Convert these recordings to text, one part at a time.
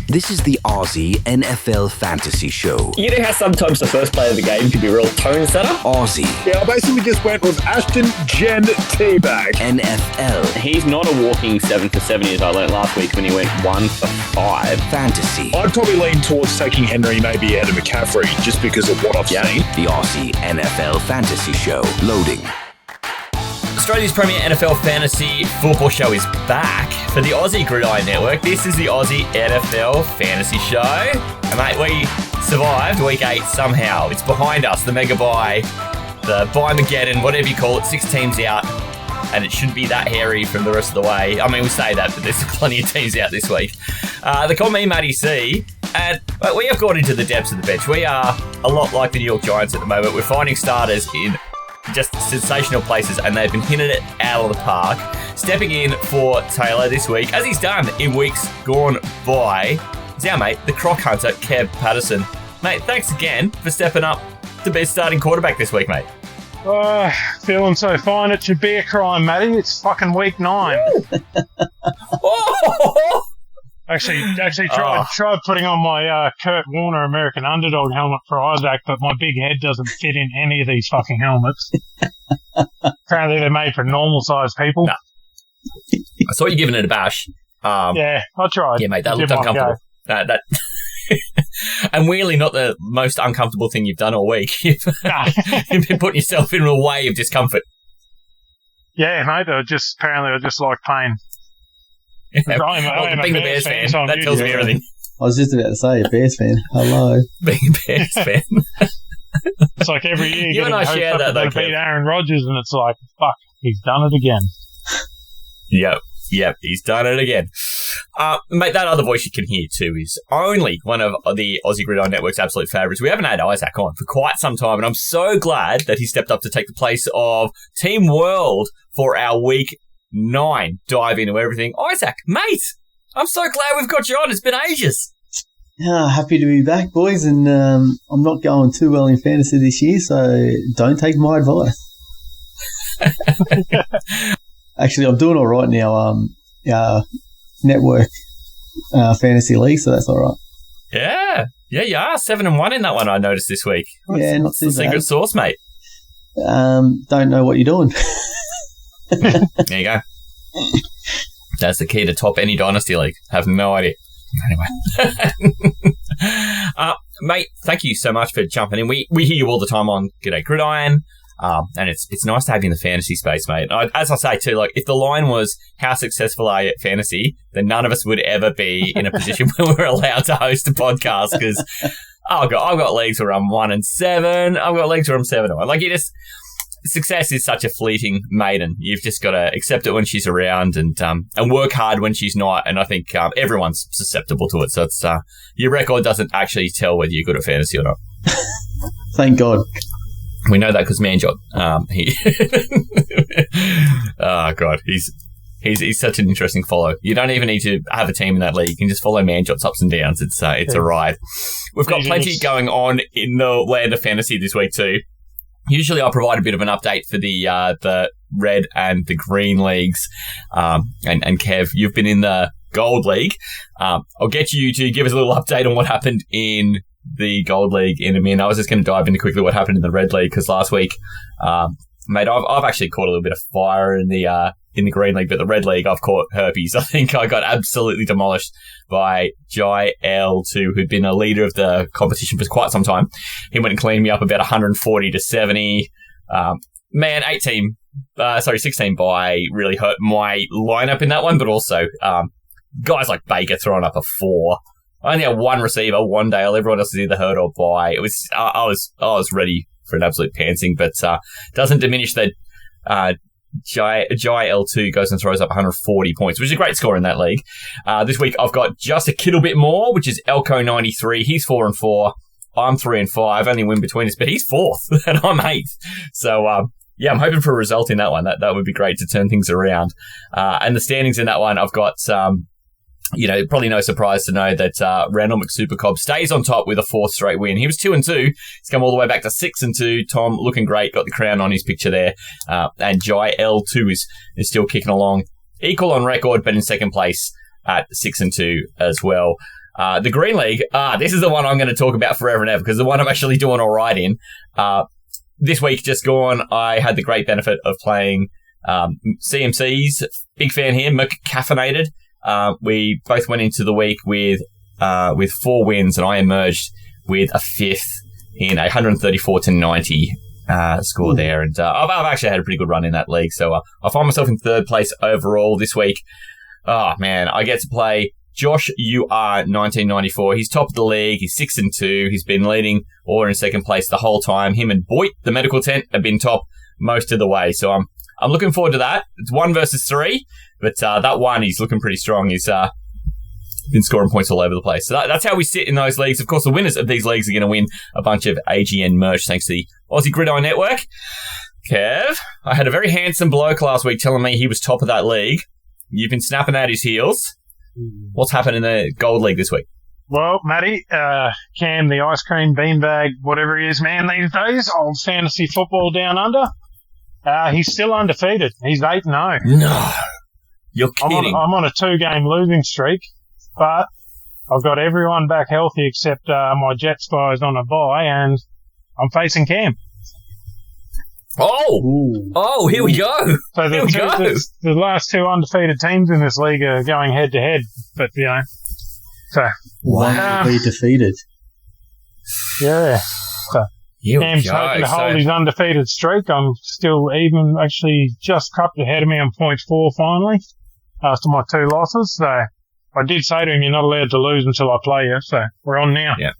This is the Aussie NFL Fantasy Show. You know how sometimes the first play of the game can be a real tone setter? Aussie. Yeah, I basically just went with Ashton Jen Teabag. NFL. He's not a walking 7 for 70 as I learnt last week when he went 1 for 5. Fantasy. I'd probably lean towards taking Henry maybe ahead of McCaffrey just because of what I've seen. The Aussie NFL Fantasy Show. Loading. Australia's premier NFL fantasy football show is back for the Aussie Gridiron Network. This is the Aussie NFL Fantasy Show. And mate, we survived week 8 somehow. It's behind us, the mega bye, the bye-mageddon, whatever you call it, 6 teams out. And it shouldn't be that hairy from the rest of the way. I mean, we say that, but there's plenty of teams out this week. They call me Matty C. And we have gone into the depths of the bench. We are a lot like the New York Giants at the moment. We're finding starters in just sensational places, and they've been hitting it out of the park. Stepping in for Talor this week, as he's done in weeks gone by, is our mate, the Croc Hunter Kev Paterson. Mate, thanks again for stepping up to be starting quarterback this week, mate. Feeling so fine, it should be a crime, Matty. It's fucking week 9. Oh! Actually tried putting on my Kurt Warner American Underdog helmet for Isaac, but my big head doesn't fit in any of these fucking helmets. Apparently they're made for normal-sized people. No. I saw you giving it a bash. Yeah, I tried. Yeah, mate, that looked uncomfortable. That and weirdly not the most uncomfortable thing you've done all week. You've been putting yourself in a way of discomfort. Yeah, mate, I just like pain. I'm being a Bears fan, that tells me everything. I was just about to say, a Bears fan. Hello. Being a Bears fan. It's like every year you and I share that, though, beat Aaron Rodgers, and it's like, fuck, he's done it again. Yep, he's done it again. Mate, that other voice you can hear too is only one of the Aussie Gridiron Network's absolute favourites. We haven't had Isaac on for quite some time, and I'm so glad that he stepped up to take the place of Team World for our week 9 dive into everything. Isaac, mate, I'm so glad we've got you on. It's been ages. Happy to be back, boys, and I'm not going too well in fantasy this year, so don't take my advice. Actually, I'm doing all right now. Network fantasy league, so that's all right. Yeah, you are 7-1 in that one. I noticed this week. Yeah, not What's the secret sauce, mate? Don't know what you're doing. There you go. That's the key to top any dynasty league. Have no idea. Anyway. Mate, thank you so much for jumping in. We hear you all the time on G'day Gridiron. And it's nice to have you in the fantasy space, mate. As I say too, like if the line was how successful are you at fantasy, then none of us would ever be in a position where we're allowed to host a podcast because I've got leagues where I'm 1-7. I've got leagues where I'm 7-1. Like success is such a fleeting maiden. You've just got to accept it when she's around and work hard when she's not. And I think everyone's susceptible to it. So it's your record doesn't actually tell whether you're good at fantasy or not. Thank God. We know that because Manjot, oh God, he's such an interesting follow. You don't even need to have a team in that league. You can just follow Manjot's ups and downs. It's a ride. We've got plenty going on in the land of fantasy this week too. Usually I provide a bit of an update for the red and the green leagues. And Kev, you've been in the gold league. I'll get you to give us a little update on what happened in the gold league in a minute. I was just going to dive into quickly what happened in the red league because last week, mate, I've actually caught a little bit of fire in the green league, but the red league I've caught herpes. I think I got absolutely demolished by Jai L2, who'd been a leader of the competition for quite some time. He went and cleaned me up about 140-70. Man, 16 bye really hurt my lineup in that one, but also guys like Baker throwing up a 4. I only had one receiver, one Dale. Everyone else is either hurt or bye. It was I was ready for an absolute pantsing, but doesn't diminish that Jai L2 goes and throws up 140 points, which is a great score in that league. This week I've got just a little bit more, which is Elko 93. He's 4-4. I'm 3-5. Only win between us, but he's 4th and I'm 8th. So yeah, I'm hoping for a result in that one. That would be great to turn things around. And the standings in that one, I've got probably no surprise to know that Randall McSupercobb stays on top with a 4th straight win. He was 2-2. He's come all the way back to 6-2. Tom looking great, got the crown on his picture there. And Jai L2 is still kicking along. Equal on record, but in second place at 6-2 as well. The Green League, this is the one I'm going to talk about forever and ever because the one I'm actually doing all right in. This week just gone, I had the great benefit of playing CMCs. Big fan here, McCaffeinated. We both went into the week with 4 wins, and I emerged with a 5th in a 134-90 score there. And I've actually had a pretty good run in that league. So I find myself in 3rd place overall this week. Oh, man, I get to play Josh UR 1994. He's top of the league. He's 6-2. He's been leading or in 2nd place the whole time. Him and Boyd, the medical tent, have been top most of the way. So I'm looking forward to that. It's 1 versus 3, but that one, he's looking pretty strong. He's been scoring points all over the place. So that's how we sit in those leagues. Of course, the winners of these leagues are going to win a bunch of AGN merch thanks to the Aussie Gridiron Network. Kev, I had a very handsome bloke last week telling me he was top of that league. You've been snapping at his heels. What's happened in the Gold League this week? Well, Matty, Cam, the ice cream beanbag, whatever he is, man, these days, old fantasy football down under, he's still undefeated. He's 8-0. No, you're kidding. I'm on a 2-game losing streak, but I've got everyone back healthy except my Jets guys on a bye, and I'm facing Cam. Oh, here we go. So the last 2 undefeated teams in this league are going head to head, but so one will be defeated. Yeah. So Cam's hoping to hold his undefeated streak. I'm still even, actually just cupped ahead of me on points 4 finally after my 2 losses. So I did say to him, you're not allowed to lose until I play you. So we're on now. Yeah.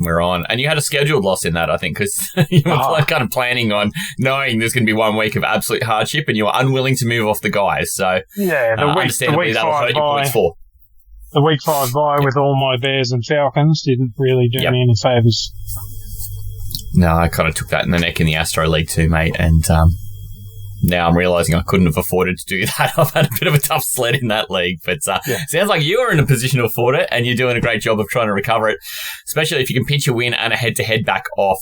We're on. And you had a scheduled loss in that, I think, because you were kind of planning on knowing there's going to be 1 week of absolute hardship and you were unwilling to move off the guys. So, yeah, understandably, that'll hurt your points 4. The week 5 bye with all my Bears and Falcons didn't really do me any favours. No, I kind of took that in the neck in the Astro League too, mate. And now I'm realising I couldn't have afforded to do that. I've had a bit of a tough sled in that league. But sounds like you are in a position to afford it and you're doing a great job of trying to recover it, especially if you can pinch a win and a head-to-head back off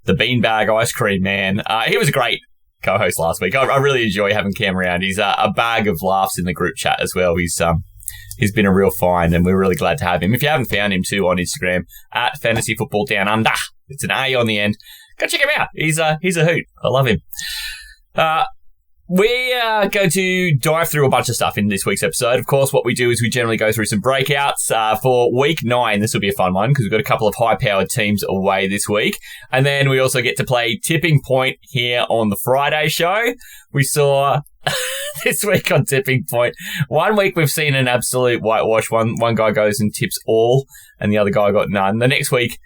the Beanbag Ice Cream Man. He was a great co-host last week. I really enjoy having Cam around. He's a bag of laughs in the group chat as well. He's been a real find and we're really glad to have him. If you haven't found him too on Instagram, at FantasyFootballDownUnder, it's an A on the end. Go check him out. He's a hoot. I love him. We are going to dive through a bunch of stuff in this week's episode. Of course, what we do is we generally go through some breakouts. For week 9, this will be a fun one because we've got a couple of high-powered teams away this week. And then we also get to play Tipping Point here on the Friday show. We saw this week on Tipping Point, 1 week we've seen an absolute whitewash. One guy goes and tips all and the other guy got none. The next week,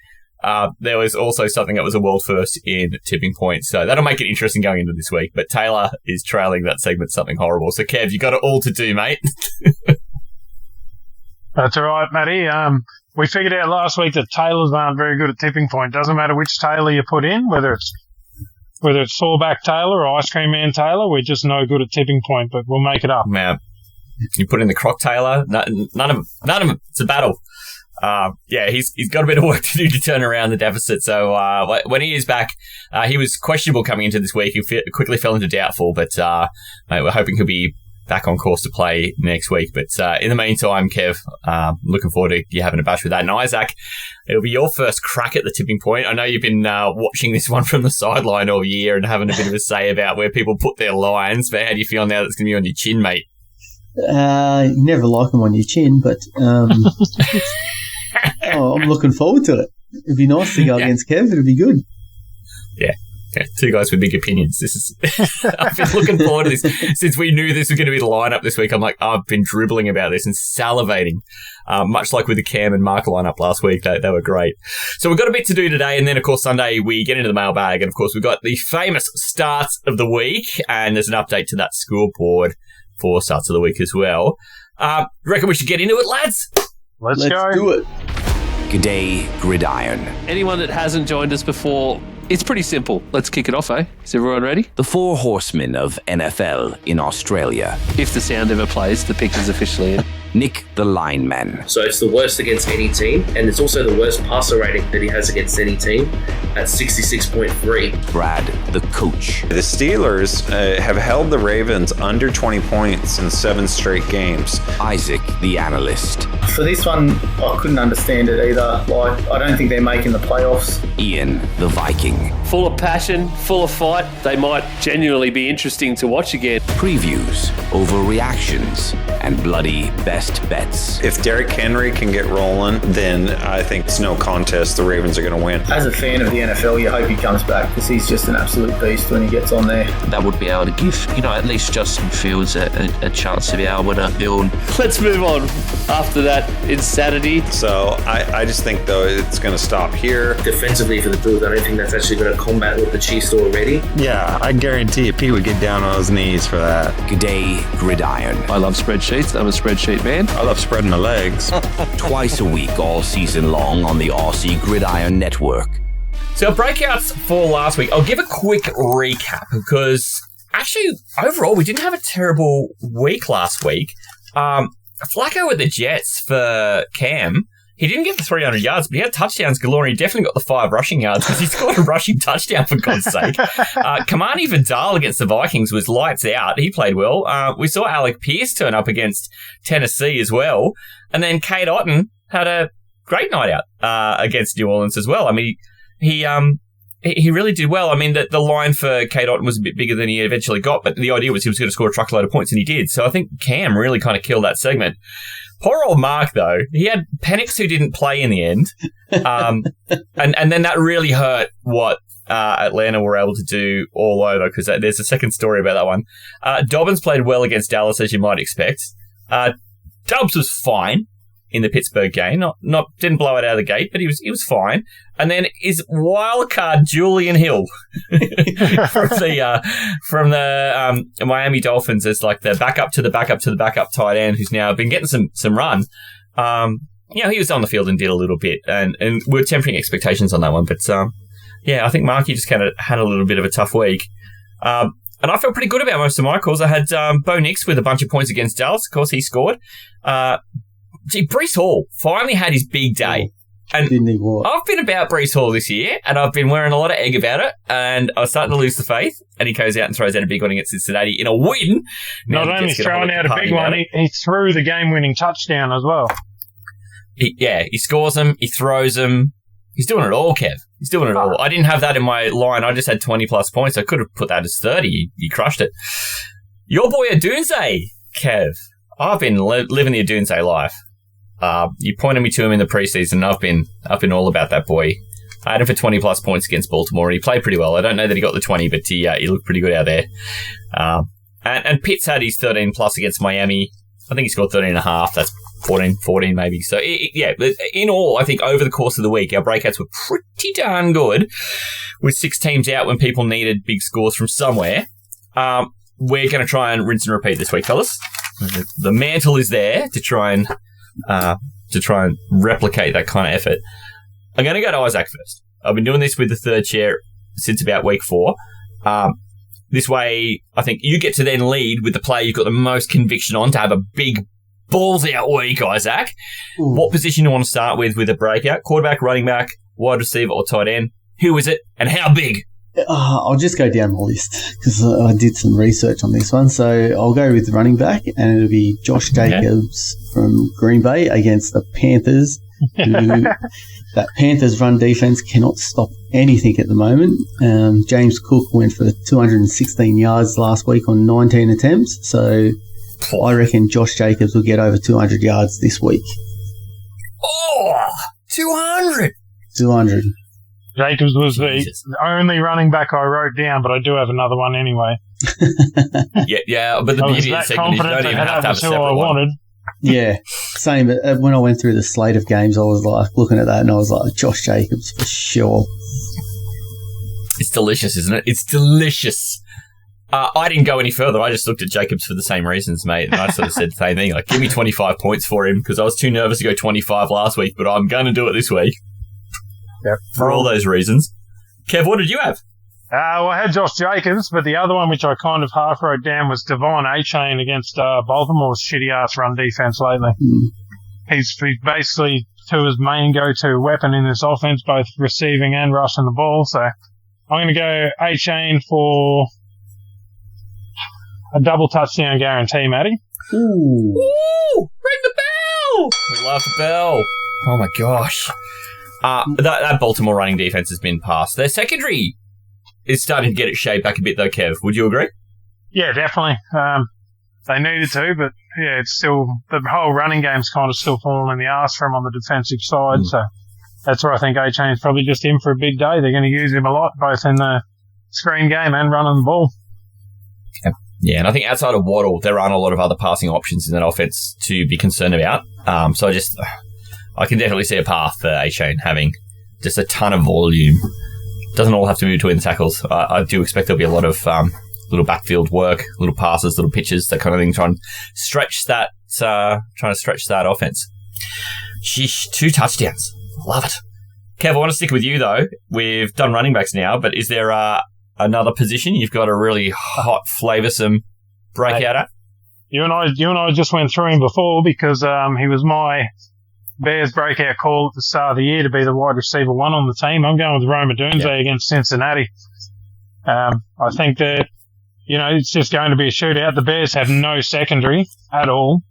there was also something that was a world first in Tipping Point. So that'll make it interesting going into this week. But Talor is trailing that segment something horrible. So Kev, you got it all to do, mate. That's all right, Matty. We figured out last week that tailors aren't very good at Tipping Point. Doesn't matter which tailor you put in, whether it's fullback Talor or ice cream man Talor, we're just no good at Tipping Point, but we'll make it up. Man, you put in the Croc Talor, none of them. It's a battle. He's got a bit of work to do to turn around the deficit. So when he is back, he was questionable coming into this week. He quickly fell into doubtful, but mate, we're hoping he'll be back on course to play next week. But in the meantime, Kev, looking forward to you having a bash with that. And Isaac, it'll be your first crack at the Tipping Point. I know you've been watching this one from the sideline all year and having a bit of a say about where people put their lines. But how do you feel now that it's going to be on your chin, mate? You never like them on your chin, but I'm looking forward to it. It'd be nice to go against Kev. It'd be good. Yeah. Yeah, 2 guys with big opinions. This is I've been looking forward to this since we knew this was going to be the lineup this week. I've been dribbling about this and salivating, much like with the Cam and Mark lineup last week. They were great. So we've got a bit to do today, and then of course Sunday we get into the mailbag, and of course we've got the famous starts of the week, and there's an update to that scoreboard for starts of the week as well. Reckon we should get into it, lads? Let's go. Do it. G'day, Gridiron. Anyone that hasn't joined us before, it's pretty simple. Let's kick it off, eh? Is everyone ready? The 4 horsemen of NFL in Australia. If the sound ever plays, the pick is officially in. Nick the lineman. So it's the worst against any team, and it's also the worst passer rating that he has against any team at 66.3. Brad the coach. The Steelers have held the Ravens under 20 points in 7 straight games. Isaac the analyst. For this one, I couldn't understand it either. Like, I don't think they're making the playoffs. Ian the Viking. Full of passion, full of fight. They might genuinely be interesting to watch again. Previews, overreactions, and bloody best bets. If Derrick Henry can get rolling, then I think it's no contest. The Ravens are going to win. As a fan of the NFL, you hope he comes back because he's just an absolute beast when he gets on there. That would be able to give, at least Justin Fields a chance to be able to build. Let's move on after that insanity. So I just think, though, it's going to stop here. Defensively for the Bills, I don't think that's actually going to combat what the Chiefs do already. Yeah, I guarantee you, Pete would get down on his knees for that. G'day, Gridiron. I love spreadsheets. I'm a spreadsheet man. I love spreading my legs. Twice a week, all season long on the Aussie Gridiron Network. So our breakouts for last week, I'll give a quick recap because actually, overall, we didn't have a terrible week last week. Flacco with the Jets for Cam. He didn't get the 300 yards, but he had touchdowns galore, and he definitely got the 5 rushing yards because he scored a rushing touchdown, for God's sake. Kamani Vidal against the Vikings was lights out. He played well. We saw Alec Pierce turn up against Tennessee as well. And then Kate Otten had a great night out against New Orleans as well. I mean, he really did well. I mean, the line for Kate Otten was a bit bigger than he eventually got, but the idea was he was going to score a truckload of points, and he did. So I think Cam really kind of killed that segment. Poor old Mark, though. He had Penix who didn't play in the end. And then that really hurt what Atlanta were able to do all over, because there's a second story about that one. Dobbins played well against Dallas, as you might expect. Dobbs was fine in the Pittsburgh game. Didn't blow it out of the gate, but he was fine. And then his wild card Julian Hill from the Miami Dolphins as like the backup to the backup to the backup tight end, who's now been getting some run. He was on the field and did a little bit, and we're tempering expectations on that one. But I think Marky just kind of had a little bit of a tough week. And I felt pretty good about most of my calls. I had Bo Nix with a bunch of points against Dallas. Of course, he scored. Breece Hall finally had his big day. And I've been about Breece Hall this year, and I've been wearing a lot of egg about it, and I was starting to lose the faith, and he goes out and throws out a big one against Cincinnati in a win. Not only throwing out a big one, he threw the game-winning touchdown as well. He scores them, he throws them. He's doing it all, Kev. He's doing it all. I didn't have that in my line. I just had 20-plus points. I could have put that as 30. He crushed it. Your boy Adunze, Kev. I've been living the Adunze life. You pointed me to him in the preseason. I've been all about that boy. I had him for 20-plus points against Baltimore, and he played pretty well. I don't know that he got the 20, but he looked pretty good out there. And Pitts had his 13-plus against Miami. I think he scored 13.5. That's 14 maybe. So, in all, I think over the course of the week, our breakouts were pretty darn good, with 6 teams out when people needed big scores from somewhere. We're going to try and rinse and repeat this week, fellas. The mantle is there to try and replicate that kind of effort. I'm going to go to Isaac first. I've been doing this with the third chair since about week 4. This way, I think you get to then lead with the player you've got the most conviction on to have a big balls out week, Isaac. Ooh. What position do you want to start with a breakout? Quarterback, running back, wide receiver, or tight end? Who is it, and how big? I'll just go down the list because I did some research on this one. So I'll go with running back, and it'll be Josh Jacobs from Green Bay against the Panthers. That Panthers run defense cannot stop anything at the moment. James Cook went for 216 yards last week on 19 attempts. So I reckon Josh Jacobs will get over 200 yards this week. Oh, 200. 200. Jacobs was the only running back I wrote down, but I do have another one anyway. yeah, but the beauty of the segment is you don't even have to have a separate one. Yeah, same. When I went through the slate of games, I was like looking at that and I was like, Josh Jacobs for sure. It's delicious, isn't it? It's delicious. I didn't go any further. I just looked at Jacobs for the same reasons, mate, and I sort of said the same thing. Like, give me 25 points for him because I was too nervous to go 25 last week, but I'm going to do it this week. Yep. For all those reasons. Kev, what did you have? I had Josh Jacobs, but the other one, which I kind of half wrote down, was Devon Achane against Baltimore's shitty-ass run defense lately. He's basically Tua's main go-to weapon in this offense, both receiving and rushing the ball. So I'm going to go Achane for a double touchdown guarantee, Matty. Ooh, ring the bell! We love the bell. Oh my gosh. That Baltimore running defense has been passed. Their secondary is starting to get its shape back a bit, though, Kev. Would you agree? Yeah, definitely. They needed to, but yeah, it's still the whole running game's kind of still falling in the arse for him on the defensive side. So that's where I think A-Chain's probably just in for a big day. They're going to use him a lot, both in the screen game and running the ball. Yeah, and I think outside of Waddle, there aren't a lot of other passing options in that offense to be concerned about. So I can definitely see a path for A-Chain having just a ton of volume. Doesn't all have to be between the tackles. I do expect there'll be a lot of little backfield work, little passes, little pitches, that kind of thing, trying to stretch that offense. Sheesh, 2 touchdowns. Love it. Kev, I want to stick with you, though. We've done running backs now, but is there another position you've got a really hot, flavoursome breakout at? You and I just went through him before because he was my Bears breakout call at the start of the year to be the wide receiver 1 on the team. I'm going with Roma Dunze against Cincinnati. I think that, it's just going to be a shootout. The Bears have no secondary at all.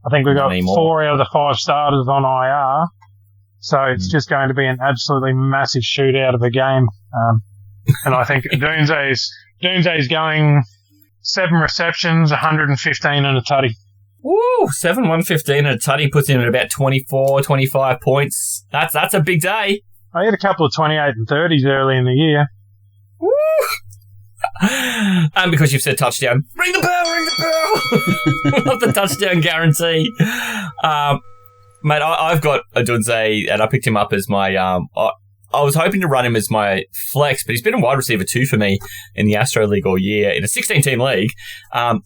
I think we've got 4 out of the 5 starters on IR. So it's just going to be an absolutely massive shootout of a game. And I think Dunze's going 7 receptions, 115 and a tutty. Woo! 7, 115 and a tutty puts him at about 24, 25 points. That's a big day. I had a couple of 28 and 30s early in the year. Woo! And because you've said touchdown, ring the bell! Love the touchdown guarantee. Mate, I've got a Dunze, and I picked him up as my... I was hoping to run him as my flex, but he's been a wide receiver 2 for me in the Astro League all year. In a 16-team league,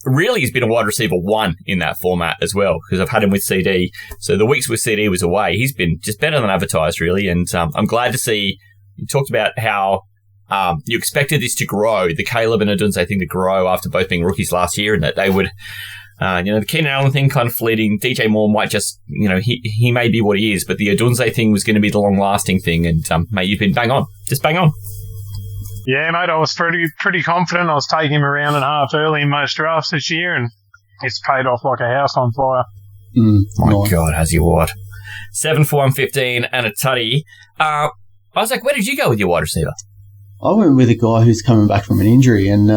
really he's been a wide receiver 1 in that format as well, because I've had him with CD. So the weeks with CD was away, he's been just better than advertised, really. And I'm glad to see you talked about how you expected this to grow, the Caleb and Adunze thing to grow after both being rookies last year, and that they would... the Keenan Allen thing kind of fleeting. DJ Moore might just, he may be what he is, but the Adunze thing was going to be the long-lasting thing. And, mate, you've been bang on. Just bang on. Yeah, mate, I was pretty confident. I was taking him around and a half early in most drafts this year, and it's paid off like a house on fire. My God, has he what? 7 for 115 and a tutty. Isaac, where did you go with your wide receiver? I went with a guy who's coming back from an injury, and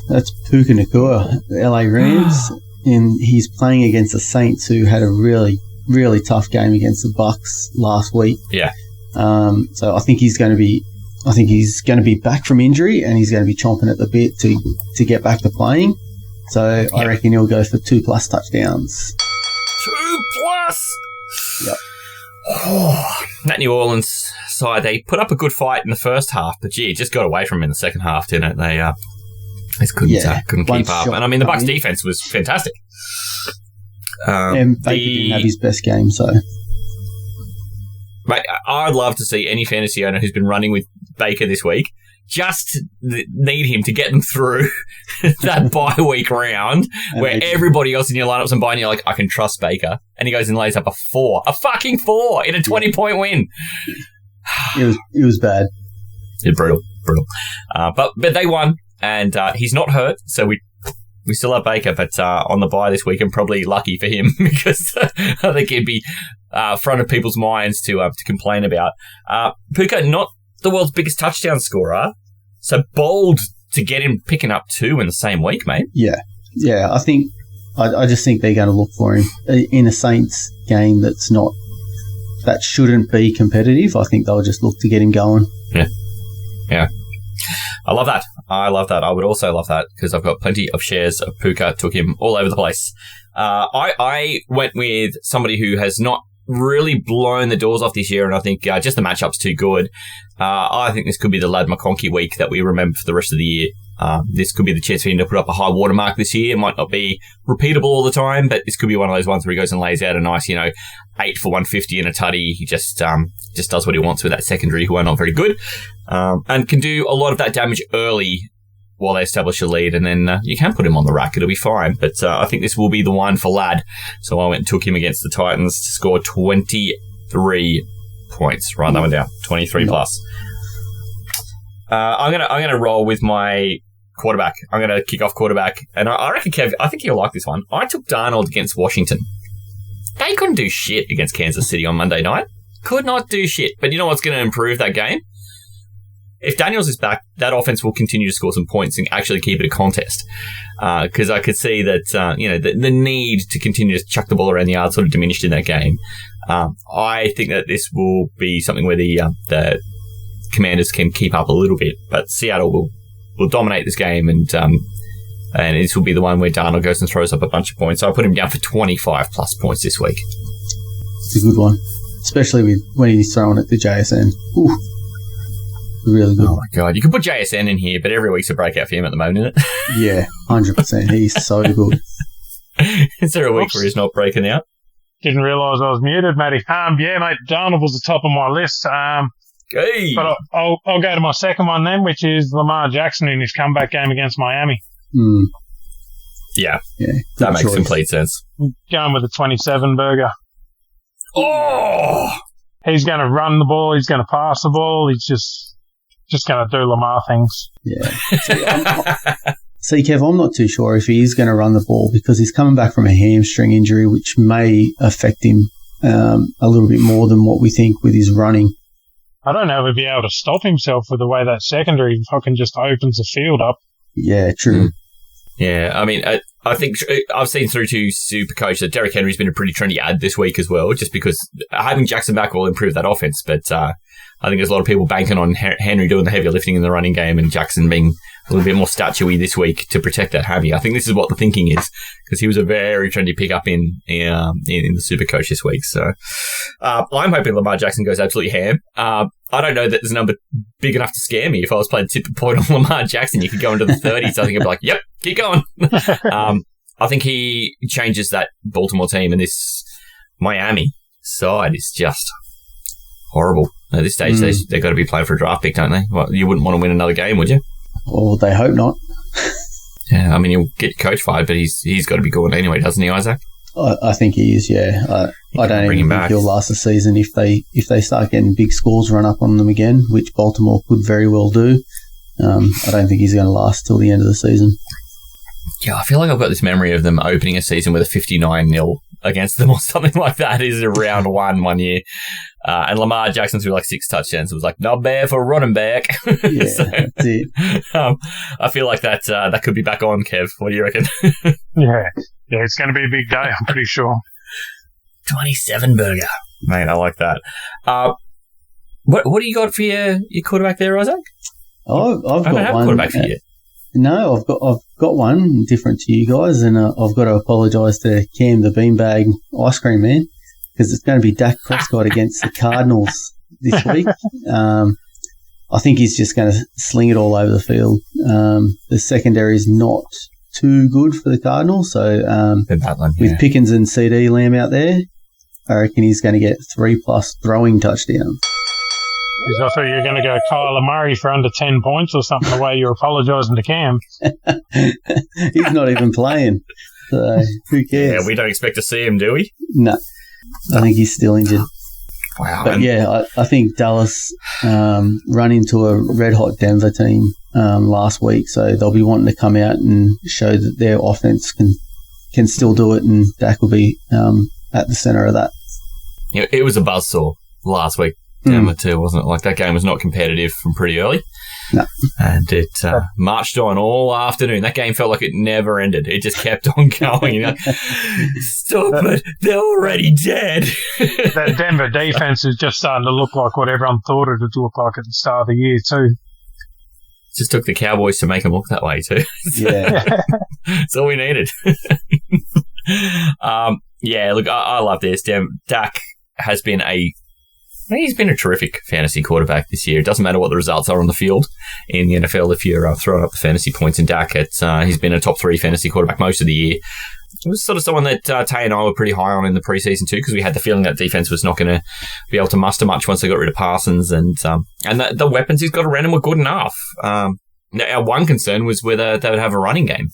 that's Puka Nacua, LA Rams. And he's playing against the Saints, who had a really, really tough game against the Bucks last week. Yeah. So I think he's going to be back from injury, and he's going to be chomping at the bit to get back to playing. So I reckon he'll go for 2+ touchdowns. 2+. Yep. That New Orleans side, they put up a good fight in the first half, but gee, it just got away from them in the second half, didn't it? They just couldn't keep up. And I mean, the Bucks defense was fantastic. And Baker didn't have his best game, so. Mate, I'd love to see any fantasy owner who's been running with Baker this week just need him to get them through that bye week round where everybody else in your lineups and buying, you're like, I can trust Baker. And he goes and lays up a fucking 4 in a 20-point win. It was bad. Yeah, brutal. But they won, and he's not hurt, so we still have Baker, but on the bye this week, and probably lucky for him because I think he'd be front of people's minds to complain about. Puka, not the world's biggest touchdown scorer, so bold to get him picking up 2 in the same week, mate. Yeah. I just think they're going to look for him in a Saints game that shouldn't be competitive. I think they'll just look to get him going. Yeah. I love that. I would also love that because I've got plenty of shares of Puka. Took him all over the place. I went with somebody who has not really blown the doors off this year, and I think just the matchup's too good. I think this could be the Lad McConkey week that we remember for the rest of the year. This could be the chance for him to put up a high watermark this year. It might not be repeatable all the time, but this could be one of those ones where he goes and lays out a nice, 8 for 150 and a tutty. He just does what he wants with that secondary, who are not very good, and can do a lot of that damage early while they establish a lead, and then you can put him on the rack. It'll be fine. But I think this will be the one for Lad. So I went and took him against the Titans to score 23 points. Write that one down. 23 plus. I'm gonna roll with my quarterback. I'm gonna kick off quarterback, and I reckon Kev, I think you'll like this one. I took Darnold against Washington. They couldn't do shit against Kansas City on Monday night. Could not do shit. But you know what's going to improve that game? If Daniels is back, that offense will continue to score some points and actually keep it a contest. Because I could see that, the need to continue to chuck the ball around the yard sort of diminished in that game. I think that this will be something where the Commanders can keep up a little bit, but Seattle will dominate this game, and this will be the one where Darnold goes and throws up a bunch of points. So I put him down for 25 plus points this week. It's a good one, especially when he's throwing it to JSN. Ooh. Really good. Oh my God. You can put JSN in here, but every week's a breakout for him at the moment, isn't it? Yeah, 100%. He's so good. Is there a week where he's not breaking out? Didn't realise I was muted, Matty. Yeah, mate, Darnold was the top of my list. Hey. But I'll go to my second one then, which is Lamar Jackson in his comeback game against Miami. Yeah. That makes complete sense. Going with the 27 burger. Oh! He's going to run the ball. He's going to pass the ball. He's just going to do Lamar things. Yeah. See, Kev, I'm not too sure if he is going to run the ball because he's coming back from a hamstring injury, which may affect him a little bit more than what we think with his running. I don't know if he'll be able to stop himself with the way that secondary fucking just opens the field up. Yeah, true. Yeah, I mean, I think I've seen through to Supercoach that Derrick Henry's been a pretty trendy ad this week as well, just because having Jackson back will improve that offense. But I think there's a lot of people banking on Henry doing the heavier lifting in the running game and Jackson being a little bit more statuey this week to protect that hammy. I think this is what the thinking is, because he was a very trendy pickup in the Supercoach this week. So I'm hoping Lamar Jackson goes absolutely ham. I don't know that there's a number big enough to scare me. If I was playing tip point on Lamar Jackson, you could go into the 30s. I think I'd be like, yep, keep going. I think he changes that Baltimore team, and this Miami side is just horrible. At this stage, they've got to be playing for a draft pick, don't they? Well, you wouldn't want to win another game, would you? Well, they hope not. Yeah, I mean, you'll get your coach fired, but he's got to be good anyway, doesn't he, Isaac? I think he is, yeah. I don't even think he'll last the season if they start getting big scores run up on them again, which Baltimore could very well do. I don't think he's going to last till the end of the season. Yeah, I feel like I've got this memory of them opening a season with a 59-0 against them or something like that. Is round one year. And Lamar Jackson threw like 6 touchdowns. It was like, not bad for a running back. Yeah, so, that's it. I feel like that could be back on, Kev. What do you reckon? Yeah, it's going to be a big day, I'm pretty sure. 27 burger. Mate, I like that. What do you got for your quarterback there, Isaac? I've got one. Quarterback for you. No, I've got one different to you guys, and I've got to apologise to Cam the Beanbag Ice Cream Man, because it's going to be Dak Prescott against the Cardinals this week. I think he's just going to sling it all over the field. The secondary is not too good for the Cardinals, so with Pickens and CD Lamb out there, I reckon he's going to get 3+ throwing touchdowns. I thought you were going to go Kyler Murray for under 10 points or something, the way you're apologising to Cam. He's not even playing, so who cares? Yeah, we don't expect to see him, do we? No. I think he's still injured. Wow. But I think Dallas run into a red-hot Denver team last week, so they'll be wanting to come out and show that their offense can still do it, and Dak will be at the centre of that. Yeah, it was a buzzsaw last week. Denver too, wasn't it? Like, that game was not competitive from pretty early. No. And it marched on all afternoon. That game felt like it never ended. It just kept on going. You know? Stop it. They're already dead. That Denver defense is just starting to look like what everyone thought it would look like at the start of the year too. Just took the Cowboys to make them look that way too. Yeah. That's all we needed. Yeah, look, I love this. Dak has been he's been a terrific fantasy quarterback this year. It doesn't matter what the results are on the field in the NFL. If you're throwing up the fantasy points in Dak, he's been a top 3 fantasy quarterback most of the year. It was sort of someone that Tay and I were pretty high on in the preseason too, because we had the feeling that defense was not going to be able to muster much once they got rid of Parsons, and the weapons he's got around him were good enough. Our one concern was whether they would have a running game,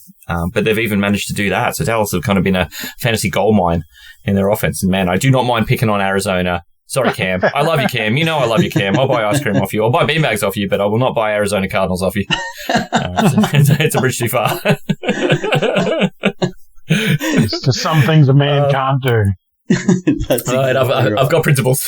but they've even managed to do that. So Dallas have kind of been a fantasy gold mine in their offense. And man, I do not mind picking on Arizona. Sorry, Cam. I love you, Cam. You know I love you, Cam. I'll buy ice cream off you. I'll buy beanbags off you, but I will not buy Arizona Cardinals off you. It's a bridge too far. It's just some things a man can't do. That's Right, I've got principles.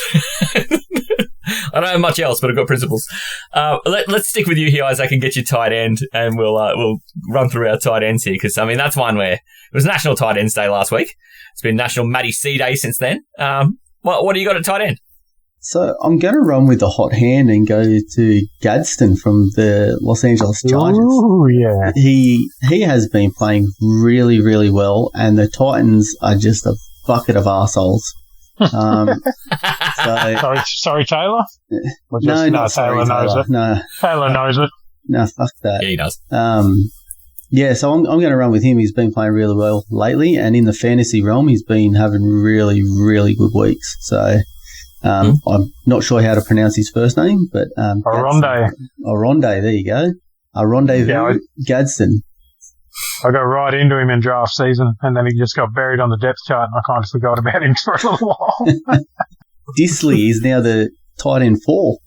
I don't have much else, but I've got principles. Let's stick with you here, Isaac, and get your tight end, and we'll run through our tight ends here, because, I mean, that's one where it was National Tight Ends Day last week. It's been National Matty C Day since then. What do you got at tight end? So I'm going to run with the hot hand and go to Gadsden from the Los Angeles Chargers. Oh, yeah. He has been playing really, really well, and the Titans are just a bucket of arseholes. Sorry, Talor? No, Talor knows it. No. Talor knows it. No, fuck that. Yeah, he does. So I'm going to run with him. He's been playing really well lately, and in the fantasy realm, he's been having really, really good weeks. So I'm not sure how to pronounce his first name, but Aronde, there you go. Aronde Gadsden. I got right into him in draft season, and then he just got buried on the depth chart, and I kind of forgot about him for a little while. Disley is now the tight end 4.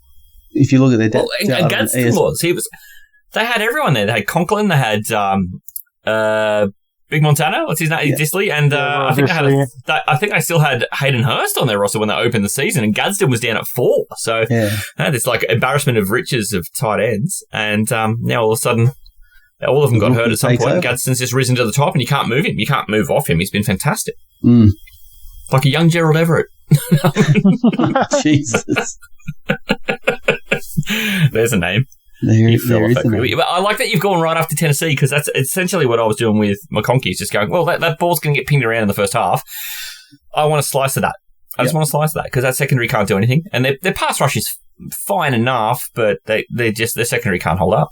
If you look at their depth chart. And Gadsden was. They had everyone there. They had Conklin. They had Big Montana. What's his name? Yeah. Disley. And I think they still had Hayden Hurst on their roster when they opened the season, and Gadsden was down at 4. So it's like embarrassment of riches of tight ends. And now all of a sudden, all of them got hurt at some point. Gadsden's just risen to the top, and you can't move him. You can't move off him. He's been fantastic. Like a young Gerald Everett. Jesus. There's a name. There is a name. I like that you've gone right after Tennessee, because that's essentially what I was doing with McConkey. Is just going, well, that ball's going to get pinged around in the first half. I want a slice of that. I just want to slice of that, because that secondary can't do anything. And their pass rush is fine enough, but their secondary can't hold up.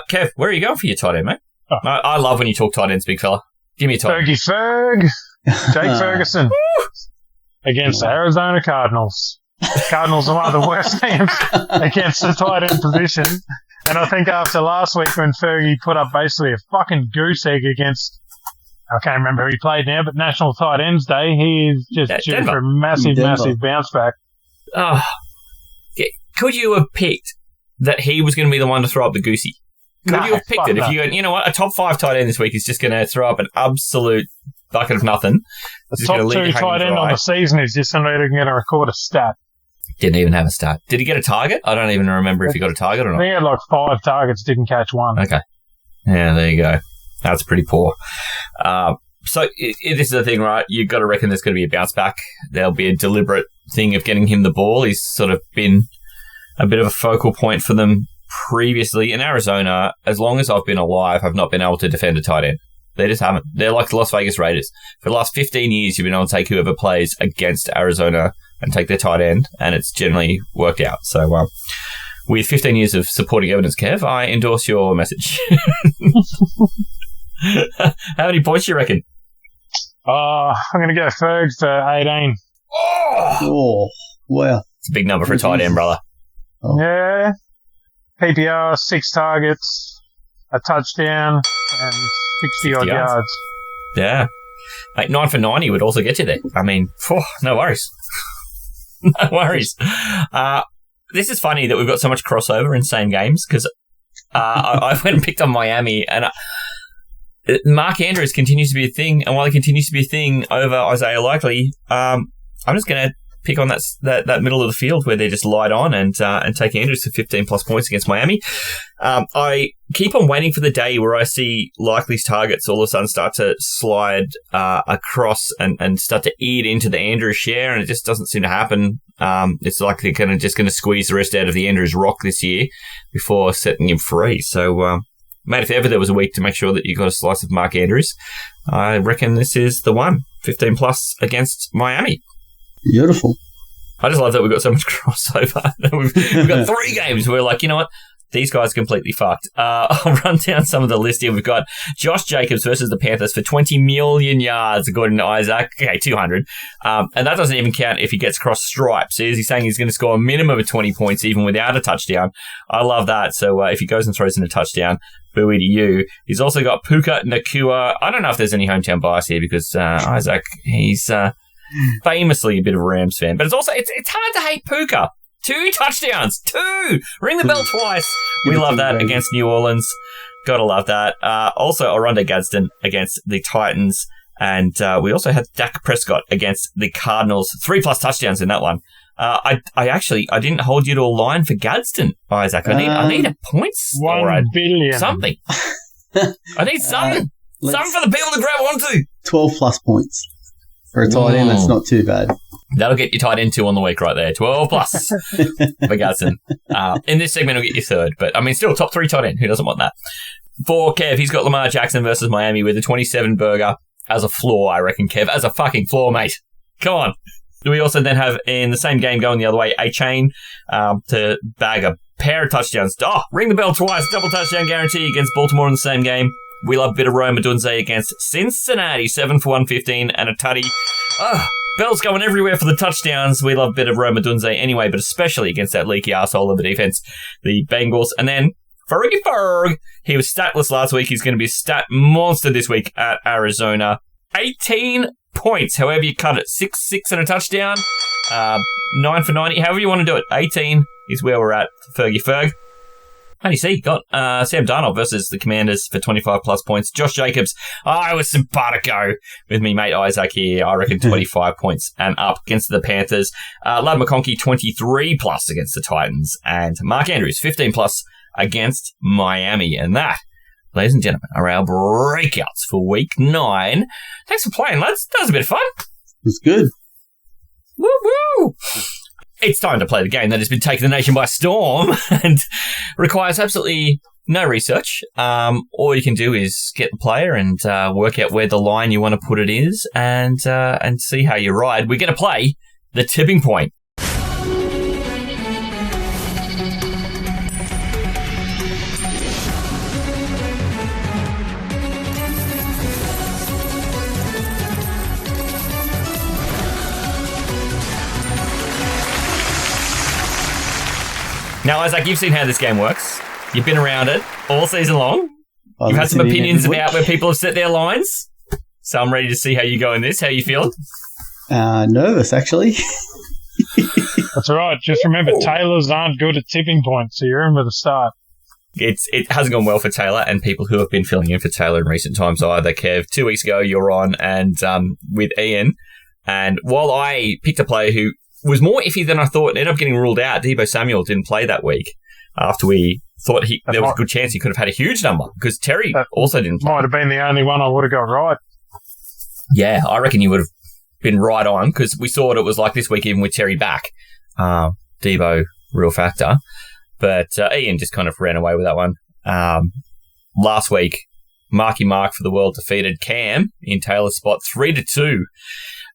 Kev, where are you going for your tight end, mate? I love when you talk tight ends, big fella. Give me a tight end. Fergie Ferg. Jake Ferguson against the Arizona Cardinals. Cardinals are one of the worst teams against the tight end position. And I think after last week when Fergie put up basically a fucking goose egg against, I can't remember who he played now, but National Tight Ends Day, he is just due for a massive bounce back. Could you have picked that he was going to be the one to throw up the goosey? Could you have picked it? If you go, you know what, a top 5 tight end this week is just going to throw up an absolute bucket of nothing. The top 2 tight end on the season is just going to record a stat. Didn't even have a stat. Did he get a target? I don't even remember if he got a target or not. He had like 5 targets, didn't catch one. Okay. Yeah, there you go. That's pretty poor. So this is the thing, right? You've got to reckon there's going to be a bounce back. There'll be a deliberate thing of getting him the ball. He's sort of been a bit of a focal point for them previously. In Arizona, as long as I've been alive, I've not been able to defend a tight end. They just haven't. They're like the Las Vegas Raiders. For the last 15 years, you've been able to take whoever plays against Arizona and take their tight end, and it's generally worked out. So, with 15 years of supporting evidence, Kev, I endorse your message. How many points do you reckon? I'm going to go Ferg for 18. Oh, wow. It's a big number for a tight end, brother. Oh. Yeah. PPR, 6 targets, a touchdown, and 60-odd yards. Yeah. Mate, 9 for 90 would also get you there. I mean, no worries. No worries. This is funny that we've got so much crossover in same games, because I went and picked on Miami, and Mark Andrews continues to be a thing, and while he continues to be a thing over Isaiah Likely, I'm just going to pick on that middle of the field where they just light on and take Andrews for 15-plus points against Miami. I keep on waiting for the day where I see Likely's targets all of a sudden start to slide across and start to eat into the Andrews share, and it just doesn't seem to happen. It's like they're just going to squeeze the rest out of the Andrews rock this year before setting him free. So, mate, if ever there was a week to make sure that you got a slice of Mark Andrews, I reckon this is the one. 15-plus against Miami. Beautiful. I just love that we've got so much crossover. We've got 3 games where we're like, you know what? These guys are completely fucked. I'll run down some of the list here. We've got Josh Jacobs versus the Panthers for 20 million yards, according to Isaac. Okay, 200. And that doesn't even count if he gets across stripes. So he's saying he's going to score a minimum of 20 points even without a touchdown. I love that. So if he goes and throws in a touchdown, buoy to you. He's also got Puka Nacua. I don't know if there's any hometown bias here because Isaac, he's famously a bit of a Rams fan. But it's hard to hate Puka. 2 touchdowns. 2! Ring the bell twice. We love that against New Orleans. Gotta love that. Also, Aronde Gadsden against the Titans. And we also had Dak Prescott against the Cardinals. 3+ touchdowns in that one. I didn't hold you to a line for Gadsden, Isaac. I need a points 1 billion. Something. I need something. Something for the people to grab onto. 12+ points. For a tight end, that's not too bad. That'll get you tight end 2 on the week right there. 12+ for Gadsden. In this segment, it'll get you third. But, I mean, still top 3 tight end. Who doesn't want that? For Kev, he's got Lamar Jackson versus Miami with a 27 burger as a floor, I reckon, Kev. As a fucking floor, mate. Come on. We also then have, in the same game going the other way, a chain to bag a pair of touchdowns. Oh, ring the bell twice. Double touchdown guarantee against Baltimore in the same game. We love a bit of Rome Odunze against Cincinnati, 7 for 115 and a tutty. Bell's going everywhere for the touchdowns. We love a bit of Rome Odunze anyway, but especially against that leaky arsehole of the defense, the Bengals. And then Fergie Ferg, he was statless last week. He's going to be a stat monster this week at Arizona. 18 points, however you cut it. 6 and a touchdown. 9 for 90, however you want to do it. 18 is where we're at for Fergie Ferg. How do you see? Got Sam Darnold versus the Commanders for 25+ points. Josh Jacobs, I was simpatico with me mate Isaac here. I reckon 25 points and up against the Panthers. Ladd McConkey, 23+ against the Titans. And Mark Andrews, 15+ against Miami. And that, ladies and gentlemen, are our breakouts for week 9. Thanks for playing, lads. That was a bit of fun. It was good. Woo-woo! It's time to play the game that has been taking the nation by storm and requires absolutely no research. All you can do is get the player and work out where the line you want to put it is and see how you ride. We're going to play the tipping point. Now, Isaac, you've seen how this game works. You've been around it all season long. You've had some opinions about where people have set their lines. So I'm ready to see how you go in this. How you feeling? Nervous, actually. That's all right. Just remember, Taylors aren't good at tipping points, so you're in with a start. It hasn't gone well for Talor and people who have been filling in for Talor in recent times either, Kev. 2 weeks ago, you're on and with Ian. And while I picked a player who was more iffy than I thought and ended up getting ruled out, Deebo Samuel didn't play that week after we thought there was a good chance he could have had a huge number because Terry also didn't play. Might have been the only one I would have got right. Yeah, I reckon you would have been right on because we saw what it was like this week even with Terry back. Deebo, real factor. But Ian just kind of ran away with that one. Last week, Marky Mark for the world defeated Cam in Taylor's spot 3-2.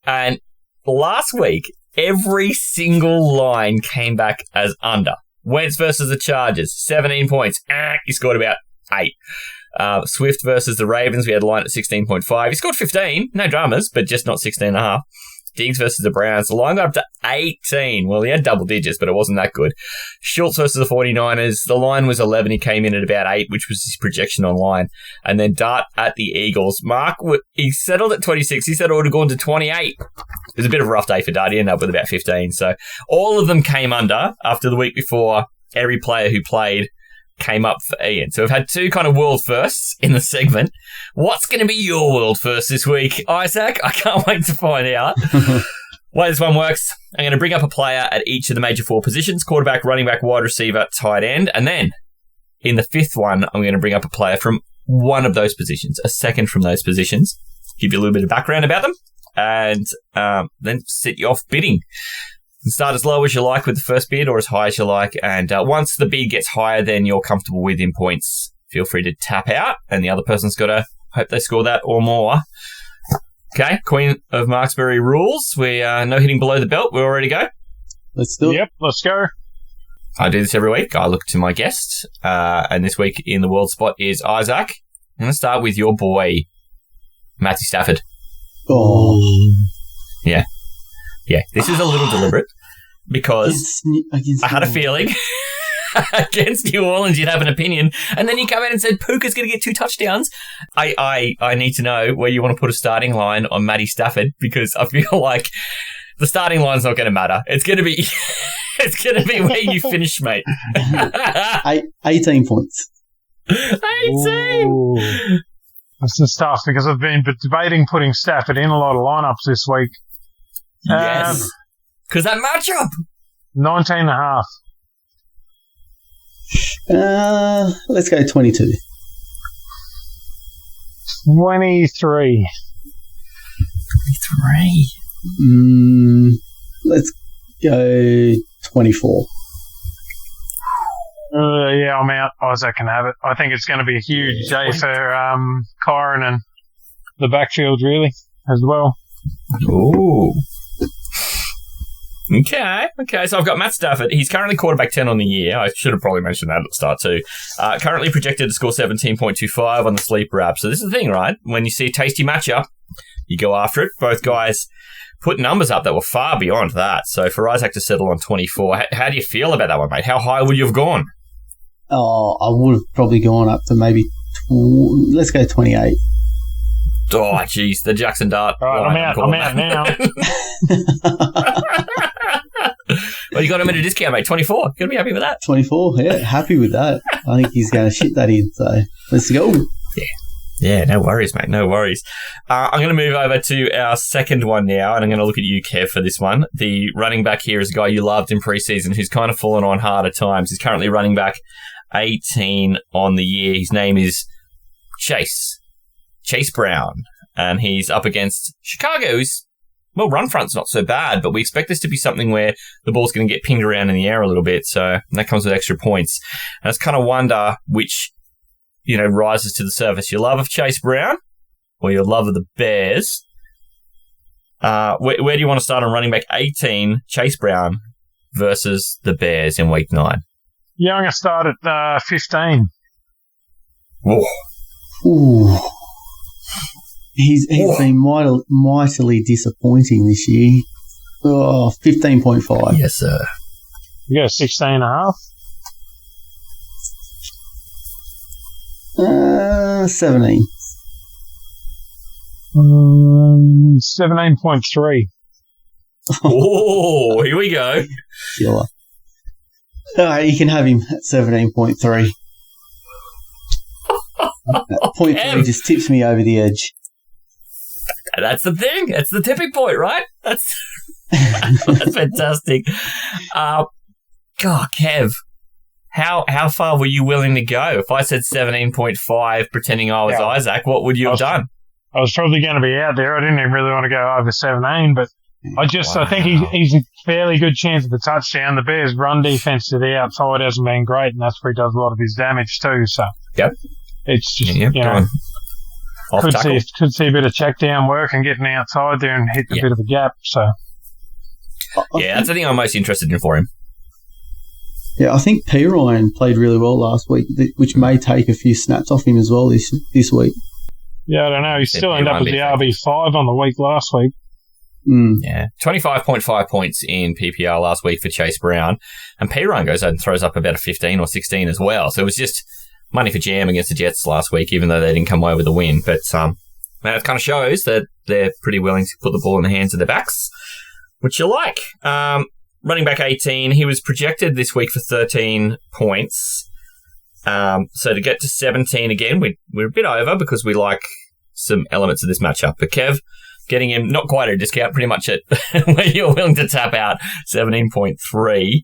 And last week, every single line came back as under. Wentz versus the Chargers, 17 points. He scored about 8. Swift versus the Ravens, we had a line at 16.5. He scored 15. No dramas, but just not 16.5. Diggs versus the Browns, the line got up to 18. Well, he had double digits, but it wasn't that good. Schultz versus the 49ers, the line was 11. He came in at about 8, which was his projection online. And then Dart at the Eagles. Mark, he settled at 26. He said it would have gone to 28. It was a bit of a rough day for Dart. He ended up with about 15. So all of them came under after the week before. Every player who played came up for Ian. So we've had 2 kind of world firsts in the segment. What's going to be your world first this week, Isaac? I can't wait to find out. Way this one works, I'm going to bring up a player at each of the major 4 positions, quarterback, running back, wide receiver, tight end. And then in the 5th one, I'm going to bring up a player from one of those positions, a second from those positions, give you a little bit of background about them, and then set you off bidding. You can start as low as you like with the first bid or as high as you like. And once the bid gets higher than you're comfortable with in points, feel free to tap out. And the other person's got to hope they score that or more. Okay, Queen of Marksbury rules. We no hitting below the belt. We're all ready to go? Let's do it. Yep, let's go. I do this every week. I look to my guest. And this week in the world spot is Isaac. I'm going to start with your boy, Matthew Stafford. Oh. Yeah. Yeah, this is a little deliberate because I had a feeling against New Orleans you'd have an opinion, and then you come out and said Puka's going to get 2 touchdowns. I need to know where you want to put a starting line on Matty Stafford because I feel like the starting line's not going to matter. It's going to be where you finish, mate. 18 points. 18. This is tough because I've been debating putting Stafford in a lot of lineups this week. Yes. Because that matchup. 19.5. Let's go 22. 23. 23. Let's go 24. Yeah, I'm out. Isaac can have it. I think it's going to be a huge day for Kyron and the backfield, really, as well. Ooh. Okay. So I've got Matt Stafford. He's currently quarterback 10 on the year. I should have probably mentioned that at the start too. Currently projected to score 17.25 on the sleeper app. So this is the thing, right? When you see a tasty matchup, you go after it. Both guys put numbers up that were far beyond that. So for Isaac to settle on 24, how do you feel about that one, mate? How high would you have gone? Oh, I would have probably gone up to maybe, let's go 28. Oh, jeez, the Jackson Dart. All right, I'm out now. Well, you got him at a discount, mate. 24. Going to be happy with that. 24, yeah, happy with that. I think he's going to shit that in, so let's go. Yeah, no worries, mate. No worries. I'm going to move over to our second one now, and I'm going to look at you, Kev, for this one. The running back here is a guy you loved in preseason who's kind of fallen on hard at times. He's currently running back 18 on the year. His name is Chase Brown, and he's up against Chicago's. Well, run front's not so bad, but we expect this to be something where the ball's going to get pinged around in the air a little bit, so that comes with extra points. And it's kind of wonder which, rises to the surface. Your love of Chase Brown or your love of the Bears? Where do you want to start on running back 18, Chase Brown, versus the Bears in week 9? Yeah, I'm going to start at 15. Oh. Ooh. He's been mightily disappointing this year. Oh, 15.5. Yes, sir. You go 16.5? 17. 17.3. Oh, here we go. Killer. All right, you can have him at 17.3. 0.3 just tips me over the edge. That's the thing. That's the tipping point, right? That's fantastic. God, Kev, how far were you willing to go? If I said 17.5, pretending I was Isaac, what would you have done? I was probably going to be out there. I didn't even really want to go over 17, but I think he's a fairly good chance of the touchdown. The Bears' run defense to the outside hasn't been great, and that's where he does a lot of his damage too. So it's just could see a bit of check down work and getting outside there and hit a bit of a gap. So that's the thing I'm most interested in for him. Yeah, I think P. Ryan played really well last week, which may take a few snaps off him as well this week. Yeah, I don't know. He still ended up with the RB5 on the week last week. Yeah, 25.5 points in PPR last week for Chase Brown. And P. Ryan goes out and throws up about a 15 or 16 as well. So it was just money for jam against the Jets last week, even though they didn't come away with a win. But it kind of shows that they're pretty willing to put the ball in the hands of their backs, which you like. Running back 18, he was projected this week for 13 points. So to get to 17 again, we're a bit over because we like some elements of this matchup. But Kev, getting him not quite at a discount, pretty much at where you're willing to tap out, 17.3.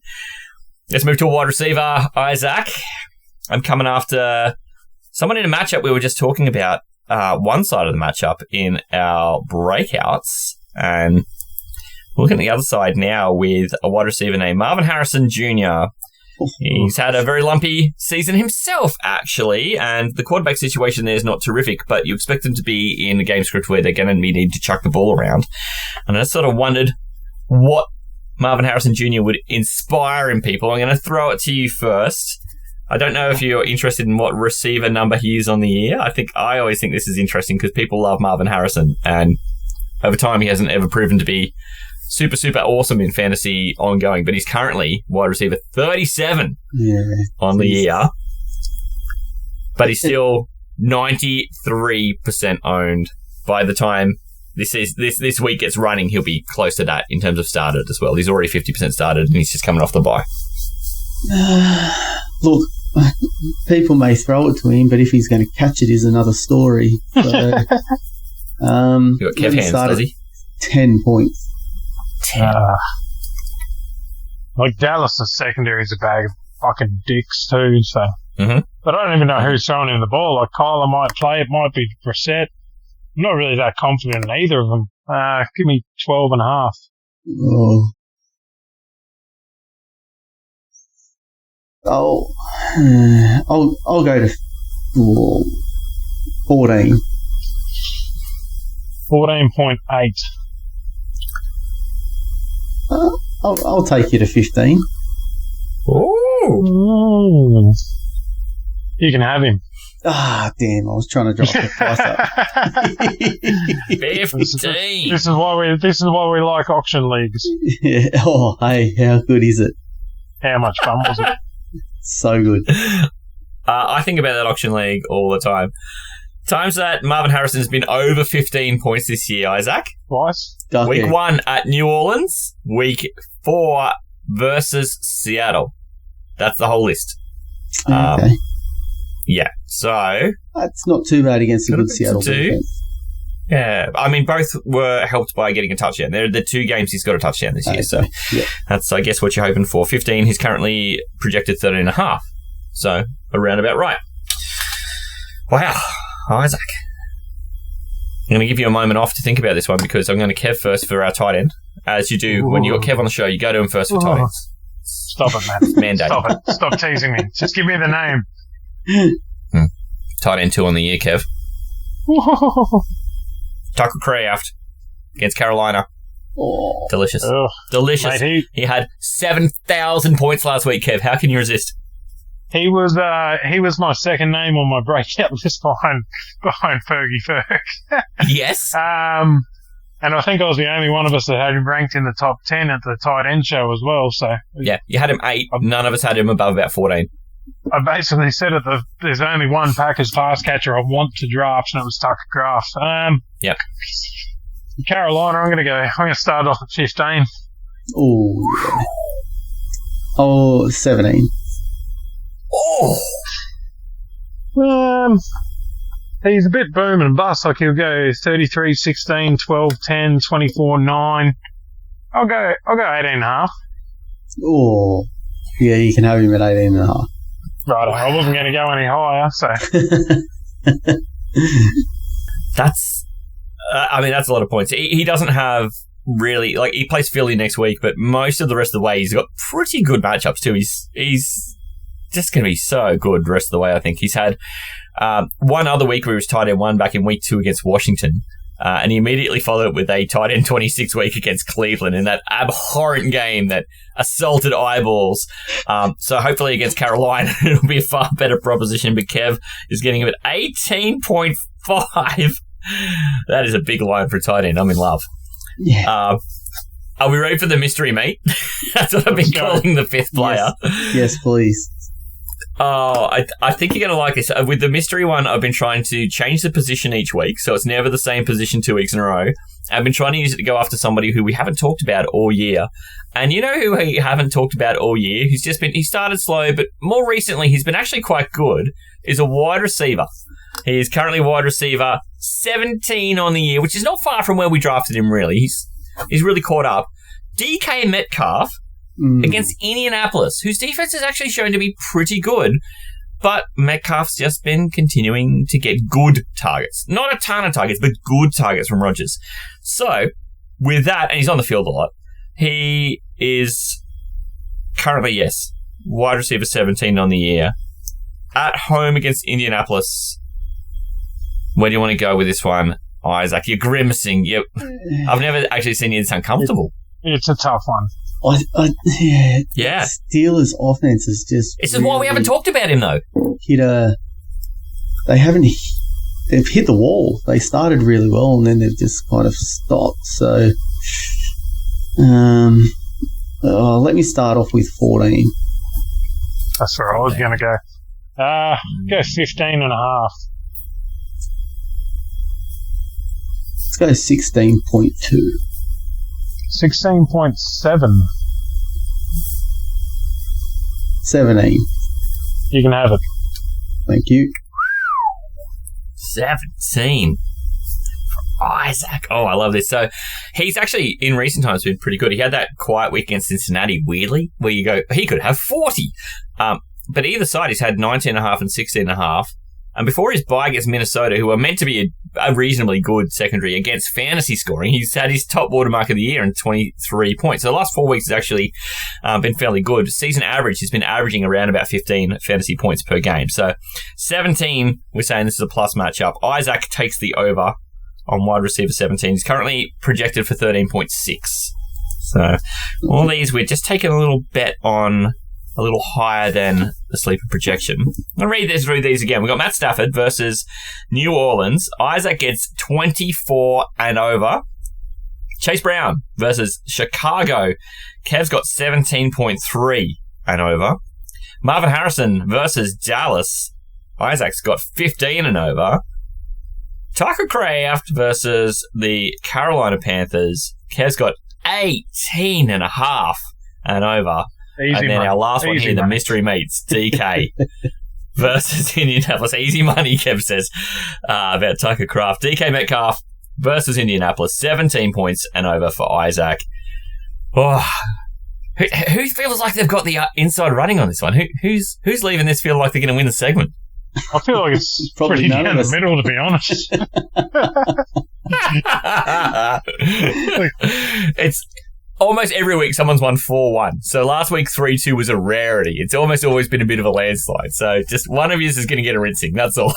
Let's move to a wide receiver, Isaac. I'm coming after someone in a matchup we were just talking about, one side of the matchup in our breakouts, and looking at the other side now with a wide receiver named Marvin Harrison Jr. He's had a very lumpy season himself, actually, and the quarterback situation there is not terrific, but you expect them to be in a game script where they're going to need to chuck the ball around. And I sort of wondered what Marvin Harrison Jr. would inspire in people. I'm going to throw it to you first. I don't know if you're interested in what receiver number he is on the year. I always think this is interesting because people love Marvin Harrison, and over time he hasn't ever proven to be super, super awesome in fantasy ongoing, but he's currently wide receiver 37 on the year. But he's still 93% owned. By the time this week gets running, he'll be close to that in terms of started as well. He's already 50% started, and he's just coming off the bye. Look, people may throw it to him, but if he's going to catch it is another story. So, You got Kev hands, does he? 10 points. 10. Like Dallas' secondary is a bag of fucking dicks too, so. Mm-hmm. But I don't even know who's throwing him the ball. Like Kyler might play, it might be Brissett. I'm not really that confident in either of them. Give me 12.5. Oh. I'll go to 14. 14.8. I'll take you to 15. Ooh. You can have him. Ah, damn! I was trying to drop the price up. 15. This is why we like auction leagues. Yeah. Oh, hey, how good is it? How much fun was it? So good. I think about that auction league all the time. Times that Marvin Harrison's been over 15 points this year, Isaac. Twice. Week 1 at New Orleans. Week 4 versus Seattle. That's the whole list. Okay. Yeah, so... That's not too bad against a good Seattle defense. Yeah, I mean, both were helped by getting a touchdown. They're the 2 games he's got a touchdown this year, so that's, I guess, what you're hoping for. 15, he's currently projected 13.5, so around about right. Wow, Isaac. I'm going to give you a moment off to think about this one because I'm going to Kev first for our tight end. As you do when you got Kev on the show, you go to him first for tight ends. Stop it, man. Mandate. Stop it. Stop teasing me. Just give me the name. Tight end 2 on the year, Kev. Tucker Craft against Carolina. Oh. Delicious. Ugh. Delicious. Mate, he had 7,000 points last week, Kev. How can you resist? He was my second name on my breakout list behind Fergie Ferg. Yes. And I think I was the only one of us that had him ranked in the top 10 at the tight end show as well. So yeah, you had him 8. None of us had him above about 14. I basically said there's only one Packers pass catcher I want to draft, and it was Tucker Kraft. Yep. Carolina, I'm going to start off at 15. Oh, 17. Oh. He's a bit boom and bust. Like he'll go 33, 16, 12, 10, 24, 9. I'll go 18.5. Oh, yeah, you can have him at 18.5. Right, I wasn't going to go any higher, so. That's a lot of points. He doesn't have really, like, he plays Philly next week, but most of the rest of the way, he's got pretty good matchups too. He's just going to be so good the rest of the way, I think. He's had one other week where he was tight end 1 back in week 2 against Washington. And he immediately followed it with a tight end 26 week against Cleveland in that abhorrent game that assaulted eyeballs. So hopefully against Carolina, it'll be a far better proposition. But Kev is getting him at 18.5. That is a big line for a tight end. I'm in love. Yeah. Are we ready for the mystery, mate? That's what I've been calling the 5th player. Yes, please. Oh, I think you're going to like this. With the mystery one, I've been trying to change the position each week, so it's never the same position 2 weeks in a row. I've been trying to use it to go after somebody who we haven't talked about all year. And you know who we haven't talked about all year? He started slow, but more recently he's been actually quite good, is a wide receiver. He is currently wide receiver 17 on the year, which is not far from where we drafted him, really. He's really caught up. DK Metcalf against Indianapolis, whose defense has actually shown to be pretty good, but Metcalf's just been continuing to get good targets. Not a ton of targets, but good targets from Rodgers. So, with that, and he's on the field a lot, he is currently, wide receiver 17 on the year. At home against Indianapolis. Where do you want to go with this one, Isaac? You're grimacing. I've never actually seen you this uncomfortable. It's a tough one. Yeah. Steelers' offense is just. This is why we haven't talked about him, though. They've hit the wall. They started really well, and then they've just kind of stopped. So, let me start off with 14. That's where I was going to go. Go 15.5. Let's go 16.2. 16.7. 17. You can have it. Thank you. 17 for Isaac. Oh, I love this. So he's actually, in recent times, been pretty good. He had that quiet week against Cincinnati, weirdly, where you go, he could have 40. But either side, he's had 19.5 and 16.5. And before his bye against Minnesota, who are meant to be a reasonably good secondary against fantasy scoring, he's had his top watermark of the year in 23 points. So the last 4 weeks has actually been fairly good. Season average, he's been averaging around about 15 fantasy points per game. So 17, we're saying this is a plus matchup. Isaac takes the over on wide receiver 17. He's currently projected for 13.6. So all these, we're just taking a little bet on a little higher than the sleeper projection. I'll read through these again. We've got Matt Stafford versus New Orleans. Isaac gets 24 and over. Chase Brown versus Chicago. Kev's got 17.3 and over. Marvin Harrison versus Dallas. Isaac's got 15 and over. Tucker Kraft versus the Carolina Panthers. Kev's got 18.5 and over. Easy, and then money. Our last one Easy here, money. the mystery meats, DK versus Indianapolis. Easy money, Kev says, about Tucker Kraft. DK Metcalf versus Indianapolis. 17 points and over for Isaac. Oh, who feels like they've got the inside running on this one? Who's leaving this feel like they're going to win the segment? I feel like it's Probably pretty none down of the us. middle, to be honest. It's almost every week someone's won 4-1. So last week 3-2 was a rarity. It's almost always been a bit of a landslide. So just one of you is going to get a rinsing. That's all.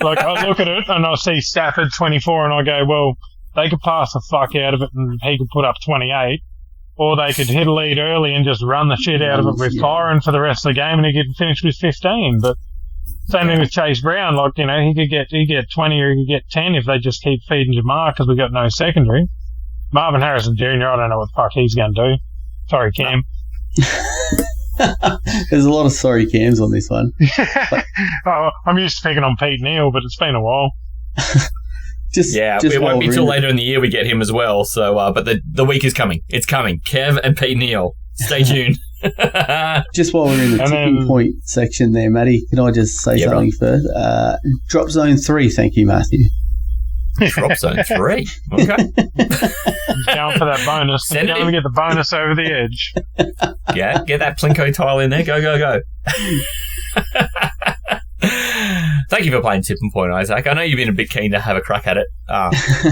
Like, I look at it and I see Stafford 24 and I go, well, they could pass the fuck out of it and he could put up 28. Or they could hit a lead early and just run the shit out of it with Tyron for the rest of the game and he could finish with 15. But same thing with Chase Brown. Like, you know, he could get 20 or he could get 10 if they just keep feeding Jamar because we've got no secondary. Marvin Harrison Jr., I don't know what the fuck he's going to do. Sorry, Cam. There's a lot of sorry Cams on this one. I'm used to picking on Pete Neal, but it's been a while. It won't be till later in the year we get him as well. So, but the week is coming. It's coming. Kev and Pete Neal. Stay tuned. Just while we're in the tipping point section there, Matty, can I just say something first? Drop zone 3, thank you, Matthew. Drop zone 3. Okay. Going for that bonus. Going to get the bonus over the edge. Yeah, get that Plinko tile in there. Go, go, go. Thank you for playing Tipping Point, Isaac. I know you've been a bit keen to have a crack at it.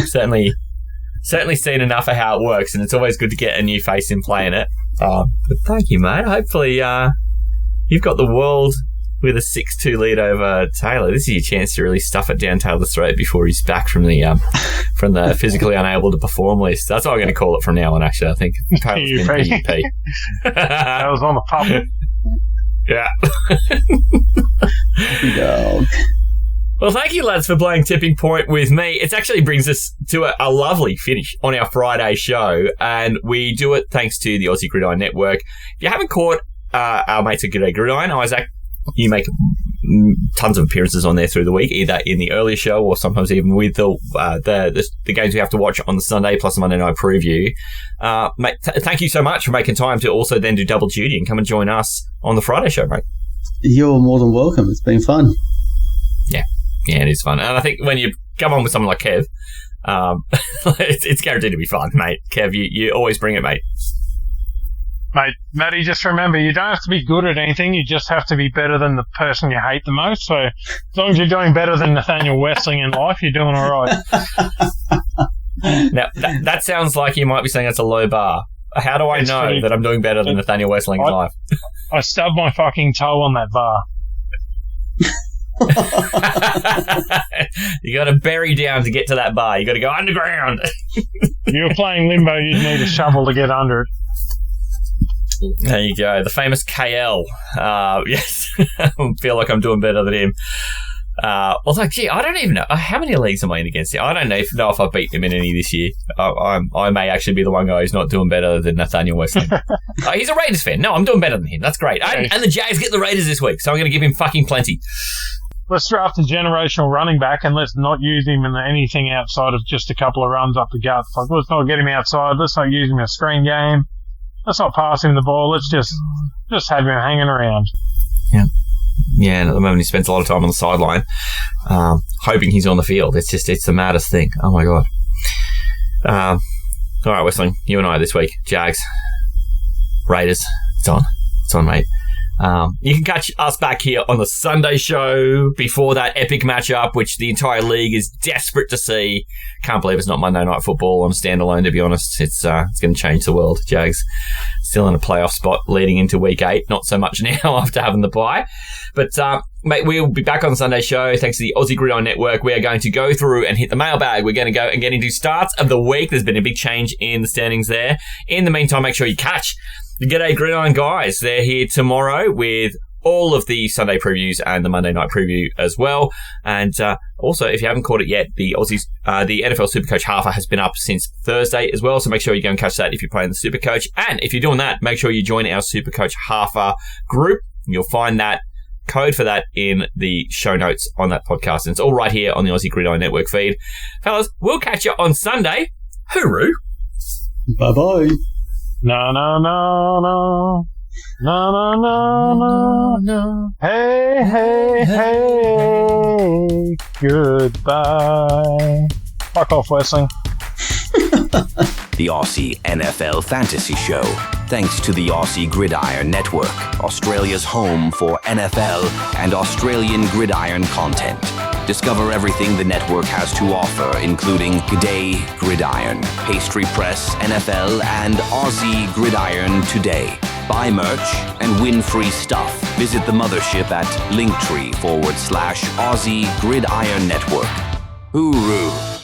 Certainly seen enough of how it works, and it's always good to get a new face in playing it. But thank you, mate. Hopefully you've got the world with a 6-2 lead over Talor. This is your chance to really stuff it down Talor's throat before he's back from the physically unable to perform list. That's what I'm going to call it from now on, actually. I think Talor's been PUP. That was on the puppet. Yeah. Dog. Well, thank you, lads, for playing Tipping Point with me. It actually brings us to a lovely finish on our Friday show, and we do it thanks to the Aussie Gridiron Network. If you haven't caught our mates at G'day Gridiron, Isaac, you make tons of appearances on there through the week, either in the earlier show or sometimes even with the games we have to watch on the Sunday plus the Monday night preview. Mate, thank you so much for making time to also then do double duty and come and join us on the Friday show, mate. You're more than welcome. It's been fun. Yeah, it is fun. And I think when you come on with someone like Kev, it's guaranteed to be fun, mate. Kev, you always bring it, mate. Mate, Matty, just remember, you don't have to be good at anything. You just have to be better than the person you hate the most. So as long as you're doing better than Nathaniel Westling in life, you're doing all right. Now, that sounds like you might be saying it's a low bar. How do I know that I'm doing better than Nathaniel Westling in life? I stubbed my fucking toe on that bar. You got to bury down to get to that bar. You got to go underground. If you were playing limbo, you'd need a shovel to get under it. There you go. The famous KL. Yes. I feel like I'm doing better than him. Well, like, gee, I don't even know. How many leagues am I in against him? I don't know if I've beaten him in any this year. I may actually be the one guy who's not doing better than Nathaniel Westling. He's a Raiders fan. No, I'm doing better than him. That's great. And the Jags get the Raiders this week, so I'm going to give him fucking plenty. Let's draft a generational running back and let's not use him in anything outside of just a couple of runs up the gut. Like, let's not get him outside. Let's not use him in a screen game. Let's not pass him the ball. Let's just have him hanging around. Yeah. Yeah, and at the moment he spends a lot of time on the sideline, hoping he's on the field. It's the maddest thing. Oh my God. All right, Westling, you and I this week. Jags, Raiders. It's on, mate. You can catch us back here on the Sunday show before that epic matchup, which the entire league is desperate to see. Can't believe it's not Monday Night Football on a standalone, to be honest. It's going to change the world. Jags still in a playoff spot leading into week 8. Not so much now after having the bye. But, mate, we'll be back on the Sunday show thanks to the Aussie Gridiron Network. We are going to go through and hit the mailbag. We're going to go and get into starts of the week. There's been a big change in the standings there. In the meantime, make sure you catch the G'day Gridiron guys. They're here tomorrow with all of the Sunday previews and the Monday night preview as well. And also, if you haven't caught it yet, the NFL Supercoach Halfer has been up since Thursday as well. So make sure you go and catch that if you're playing the Supercoach. And if you're doing that, make sure you join our Supercoach Halfer group. You'll find that code for that in the show notes on that podcast. And it's all right here on the Aussie Gridiron Network feed. Fellas, we'll catch you on Sunday. Hooroo. Bye-bye. No, no, no, no. No, no, no, no. Hey, hey, hey. Goodbye. Fuck off, Westling. The Aussie NFL Fantasy Show. Thanks to the Aussie Gridiron Network, Australia's home for NFL and Australian gridiron content. Discover everything the network has to offer, including G'day Gridiron, Pastry Press, NFL, and Aussie Gridiron Today. Buy merch and win free stuff. Visit the mothership at linktree/Aussie Gridiron Network. Hooroo.